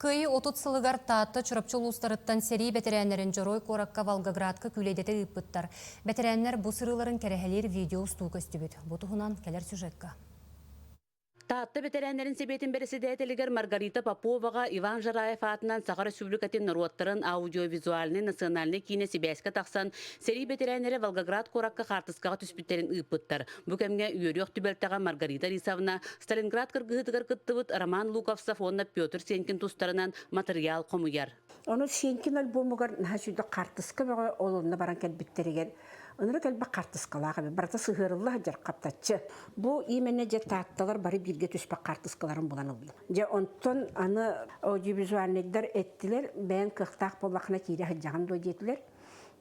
Кыйы отут сылыгар таатты чурапчыл устарыттан сери бәтерәнерін жорой коракка Волгоградка күлейдеті ыппыттар. Бәтерәнер бұ сырыларын кәрәхәлер видео устуу көстүбіт. Бұтығынан кәлер сюжетка. Таатты бетерәннәрін себетін бересі дәтелігер Маргарита Поповаға Иван Жараев атынан Сағар Республикатын наруаттарын аудиовизуальны национальны кине себәске тақсан сери бетерәннері Волгоград коракка қартысқаға түспіттерін ыппыттар. Бұ кәмге үйерек түбәлтіға Маргарита Рисавна Сталинград кыргыһытыгар кыттыбыт Роман Луковсов онна Петр Сенкин тустарынан материал қомуяр. Оны Сенкин альбомугар нахасүйді қартысқы бәға олынна баран кәлбіттереген. Оныры кәлбі қартысқалаға барата сығырылы жар қаптатчы. Бұ именне же таатталар бары бірге түспі қартысқаларын болан олды. Же онтон аны аудиовизуальныйдар әттілер, бән қықтақ болақына кейді ғыджаған дой детілер.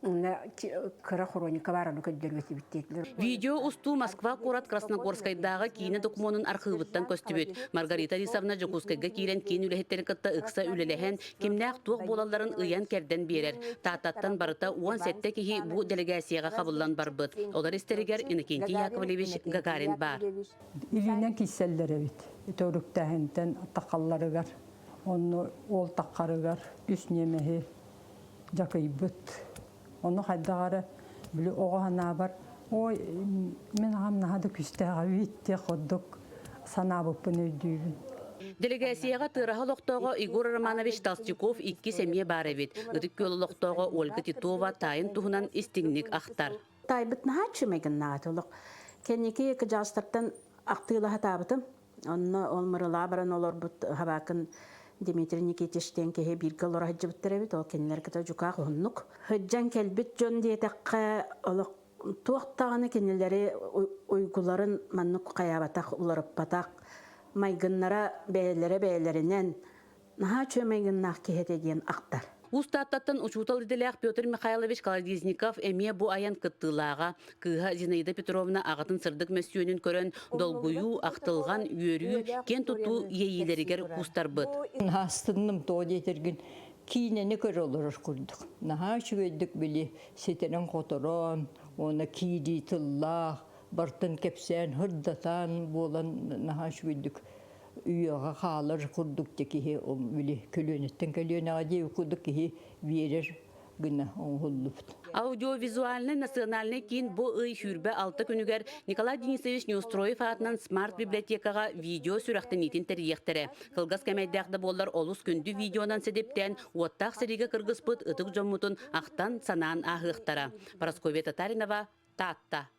Кыра хроника бараны көддөрбети биттетилер. Видео усту Москва Курат Красногорскайдағы кейіне документын архивыттан көстүбөт. Маргарита Рисавна Жокускайга кирен кейін үлехеттері кытта ықса үлелеген кемнәк туық болаларын ыян керден берер. Таататтан барыта 17 кихи бу делегацияға қабылдан барбыт. Олар истеригер Иннокентий Яковлевич Гагарин бар. Илинен киселлері бит. Төрүктәһинтен тақалларыгар, оны ол таққарыгар, үснемеһи жакыйбыт. Onu haddağara bile oğana var. Oy men hamnahada küstəğə vitdə xodduk sanabıp bunu düyün. Делегацияға тыраха лоқтоға Игорь Романович Толстяков 2 семье бар эбит. Ыдык көлі лоқтоға Ольга Титова тайын туһунан истигник ахтар. Тайбыт наха чүмеген наатылық. Кенеке екі жастырттан ақтыйлаға табытым. Онны олмырыла баран олар бұт хабакын Дмитрий Никитичтен кеhe бирге лора хыджыбыттыр эбит, ол кенелер кыта жука хоннук. Хыджан келбит жон диетекке олық туақтағаны кенелері уйгуларын маннук қаябатақ, уларып батақ, майгыннара бәйлерінен наха чөмейгіннақ кехете дейін ақтар. Устаттаттан учутал иделях Петр Михайлович Колодезников эме бу аян кыттылаға кыға Зинаида Петровна ағатын сырдык мәсүйөнін көрін долгую, ақтылған, үйөрі, кен тұту ейелерігер кустарбыт. Hastınım doğu getirgin kiyneni kör olur kurduk. Naha şüvedik bili setenen kotoron, ona kiydi tıllah, bartın kepsen, hırdatan bolan naha şüvedik. Üyağa kalır kurduk ki o bili kölönetten kölöne adi kurduk ki verir güne oğullupt. Аудиовизуальный национальный кин бу ый хүрбе 6 күнүгер Николай Денисович Неустроев атынан смарт библиотекага видео сүрәхтен итин терьехтере. Кылгас кемейдәгдә боллар олус күндү видеонан седептен уаттак сериге кыргызбыт ытык жоммутун актан санаан ахыктара. Парасковия Татаринова, Татта.